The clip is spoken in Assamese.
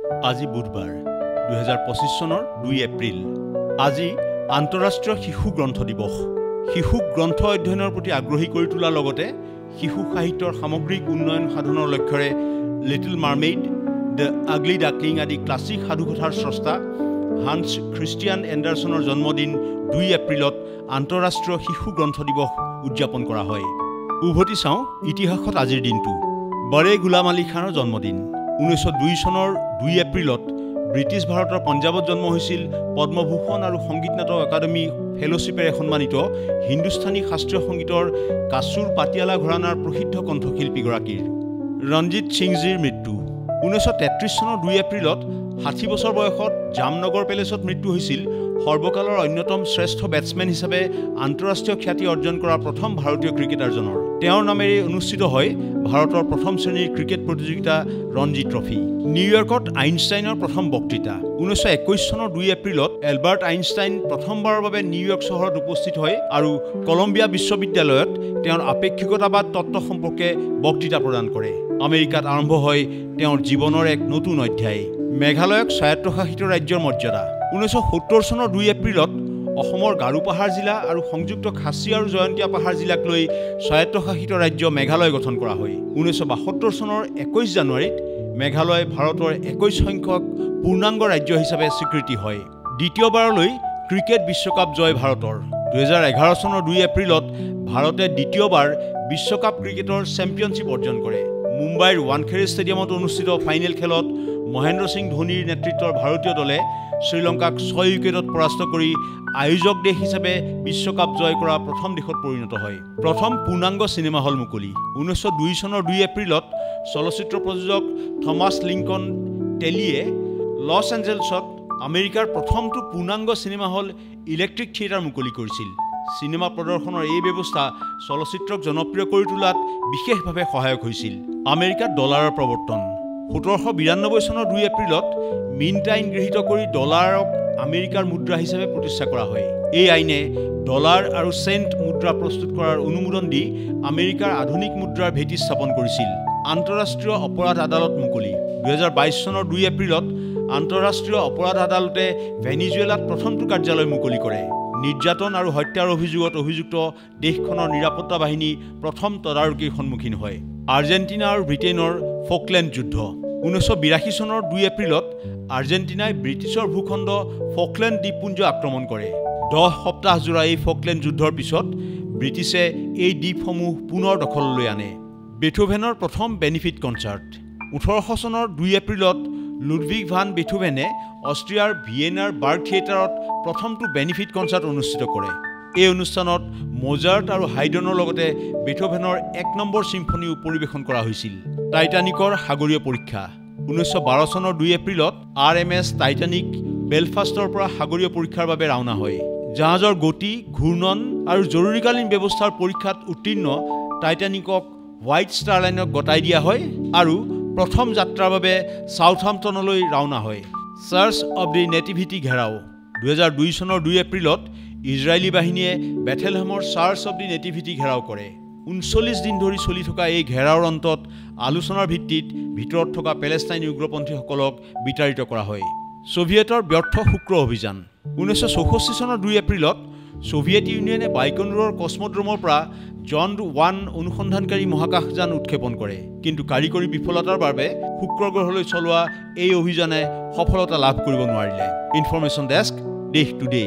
আজি বুধবাৰ 2025 চনৰ 2 এপ্ৰিল আজি আন্তঃৰাষ্ট্ৰীয় শিশু গ্ৰন্থ দিৱস শিশু গ্ৰন্থ অধ্যয়নৰ প্ৰতি আগ্ৰহী কৰি তোলাৰ লগতে শিশু সাহিত্যৰ সামগ্ৰিক উন্নয়ন সাধনৰ লক্ষ্যৰে লিটল মাৰমেইড দ্য আগলি ডাকলিং আদি ক্লাছিক সাধুকথাৰ স্ৰষ্টা হান্স খ্ৰীষ্টিয়ান এণ্ডাৰছনৰ জন্মদিন 2 এপ্ৰিলত আন্তঃৰাষ্ট্ৰীয় শিশু গ্ৰন্থ দিৱস উদযাপন কৰা হয় উভতি চাওঁ ইতিহাসত আজিৰ দিনটো বৰে গুলাম আলী খানৰ জন্মদিন 1902 চনৰ 2 এপ্ৰিলত ব্ৰিটিছ ভাৰতৰ পঞ্জাৱত জন্ম হৈছিল পদ্মভূষণ আৰু সংগীত নাটক একাডেমী ফেলোশ্বিপেৰে সন্মানিত হিন্দুস্তানী শাস্ত্ৰীয় সংগীতৰ কাছুৰ পাটিয়ালা ঘৰানাৰ প্ৰসিদ্ধ কণ্ঠশিল্পীগৰাকীৰ ৰঞ্জিত সিংজীৰ মৃত্যু 1933 চনৰ 2 এপ্ৰিলত 60 বছৰ বয়সত জামনগৰ পেলেচত মৃত্যু হৈছিল সৰ্বকালৰ অন্যতম শ্ৰেষ্ঠ বেটছমেন হিচাপে আন্তঃৰাষ্ট্ৰীয় খ্যাতি অৰ্জন কৰা প্ৰথম ভাৰতীয় ক্ৰিকেটাৰজনৰ তেওঁৰ নামেৰে অনুষ্ঠিত হয় ভাৰতৰ প্ৰথম শ্ৰেণীৰ ক্ৰিকেট প্ৰতিযোগিতা ৰঞ্জি ট্ৰফি নিউয়ৰ্কত আইনষ্টাইনৰ প্ৰথম বক্তৃতা 1921 চনৰ 2 এপ্ৰিলত এলবাৰ্ট আইনষ্টাইন প্ৰথমবাৰৰ বাবে নিউয়ৰ্ক চহৰত উপস্থিত হয় আৰু কলম্বিয়া বিশ্ববিদ্যালয়ত তেওঁৰ আপেক্ষিকতাবাদ তত্ত্ব সম্পৰ্কে বক্তৃতা প্ৰদান কৰে আমেৰিকাত আৰম্ভ হয় তেওঁৰ জীৱনৰ এক নতুন অধ্যায় মেঘালয়ক স্বায়ত্তশাসিত ৰাজ্যৰ মৰ্যাদা 1970 চনৰ 2 এপ্ৰিলত অসমৰ গাৰো পাহাৰ জিলা আৰু সংযুক্ত খাচী আৰু জয়ন্তীয়া পাহাৰ জিলাক লৈ স্বায়ত্তশাসিত ৰাজ্য মেঘালয় গঠন কৰা হয় 1972 চনৰ 21 জানুৱাৰীত মেঘালয় ভাৰতৰ 21 সংখ্যক পূৰ্ণাংগ ৰাজ্য হিচাপে স্বীকৃতি হয় দ্বিতীয়বাৰলৈ ক্ৰিকেট বিশ্বকাপ জয় ভাৰতৰ 2011 চনৰ 2 এপ্ৰিলত ভাৰতে দ্বিতীয়বাৰ বিশ্বকাপ ক্ৰিকেটৰ চেম্পিয়নশ্বিপ অৰ্জন কৰে মুম্বাইৰ ৱানখেড়ে ষ্টেডিয়ামত অনুষ্ঠিত ফাইনেল খেলত মহেন্দ্ৰ সিং ধোনীৰ নেতৃত্বৰ ভাৰতীয় দলে শ্ৰীলংকাক 6 উইকেটত পৰাস্ত কৰি আয়োজক দেশ হিচাপে বিশ্বকাপ জয় কৰা প্ৰথম দেশত পৰিণত হয় প্ৰথম পূৰ্ণাংগ চিনেমা হল মুকলি 1902 চনৰ 2 এপ্ৰিলত চলচ্চিত্ৰ প্ৰযোজক থমাছ লিংকন টেলিয়ে লছ এঞ্জেলছত আমেৰিকাৰ প্ৰথমটো পূৰ্ণাংগ চিনেমা হল ইলেক্ট্ৰিক থিয়েটাৰ মুকলি কৰিছিল চিনেমা প্ৰদৰ্শনৰ এই ব্যৱস্থা চলচ্চিত্ৰক জনপ্ৰিয় কৰি তোলাত বিশেষভাৱে সহায়ক হৈছিল আমেৰিকাত ডলাৰৰ প্ৰৱৰ্তন 1792 চনৰ 2 এপ্ৰিলত মিণ্ট আইন গৃহীত কৰি ডলাৰক আমেৰিকাৰ মুদ্ৰা হিচাপে প্ৰতিষ্ঠা কৰা হয় এই আইনে ডলাৰ আৰু চেণ্ট মুদ্ৰা প্ৰস্তুত কৰাৰ অনুমোদন দি আমেৰিকাৰ আধুনিক মুদ্ৰাৰ ভেটি স্থাপন কৰিছিল আন্তঃৰাষ্ট্ৰীয় অপৰাধ আদালত মুকলি 2022 চনৰ 2 এপ্ৰিলত আন্তঃৰাষ্ট্ৰীয় অপৰাধ আদালতে ভেনিজুৱেলাত প্ৰথমটো কাৰ্যালয় মুকলি কৰে নিৰ্যাতন আৰু হত্যাৰ অভিযোগত অভিযুক্ত দেশখনৰ নিৰাপত্তা বাহিনী প্ৰথম তদাৰকীৰ সন্মুখীন হয় আৰ্জেণ্টিনা আৰু ব্ৰিটেইনৰ ফকলেণ্ড যুদ্ধ 1982 চনৰ 2 এপ্ৰিলত আৰ্জেণ্টিনাই ব্ৰিটিছৰ ভূখণ্ড ফকলেণ্ড দ্বীপপুঞ্জ আক্ৰমণ কৰে 10 সপ্তাহ জোৰা এই ফকলেণ্ড যুদ্ধৰ পিছত ব্ৰিটিছে এই দ্বীপসমূহ পুনৰ দখললৈ আনে বেথোভেনৰ প্ৰথম বেনিফিট কনচাৰ্ট 1800 চনৰ 2 এপ্ৰিলত লুডভিগ ভান বেথোভেনে অষ্ট্ৰিয়াৰ ভিয়েনাৰ বাৰ্গ থিয়েটাৰত প্ৰথমটো বেনিফিট কনচাৰ্ট অনুষ্ঠিত কৰে এই অনুষ্ঠানত মোজাৰ্ট আৰু হাইডনৰ লগতে বেথোভেনৰ 1 নম্বৰ চিম্ফনিও পৰিৱেশন কৰা হৈছিল টাইটানিকৰ সাগৰীয় পৰীক্ষা 1912 চনৰ 2 এপ্ৰিলত RMS টাইটানিক বেলফাষ্টৰ পৰা সাগৰীয় পৰীক্ষাৰ বাবে ৰাওনা হয় জাহাজৰ গতি ঘূৰ্ণন আৰু জৰুৰীকালীন ব্যৱস্থাৰ পৰীক্ষাত উত্তীৰ্ণ টাইটানিকক হোৱাইট ষ্টাৰ লাইনক গতাই দিয়া হয় আৰু প্ৰথম যাত্ৰাৰ বাবে সাউথহাম্পটনলৈ ৰাওনা হয় চাৰ্চ অৱ দি নেটিভিটি ঘেৰাও 2002 চনৰ 2 এপ্ৰিলত ইজৰাইলী বাহিনীয়ে বেথেলহেমৰ চাৰ্চ অৱ দি নেটিভিটি ঘেৰাও কৰে 39 দিন ধৰি চলি থকা এই ঘেৰাওৰ অন্তত আলোচনাৰ ভিত্তিত ভিতৰত থকা পেলেষ্টাইনী উগ্ৰপন্থীসকলক বিতাড়িত কৰা হয় সোভিয়েটৰ ব্যৰ্থ শুক্ৰ অভিযান 1964 চনৰ 2 এপ্ৰিলত সোভিয়েট ইউনিয়নে বাইকনুৰৰ কসমোড্ৰমৰ পৰা জন্দ 1 অনুসন্ধানকাৰী মহাকাশযান উৎক্ষেপণ কৰে কিন্তু কাৰিকৰী বিফলতাৰ বাবে শুক্ৰ গ্ৰহলৈ চলোৱা এই অভিযানে সফলতা লাভ কৰিব নোৱাৰিলে ইনফৰমেশ্যন ডেস্ক দেশ টুডে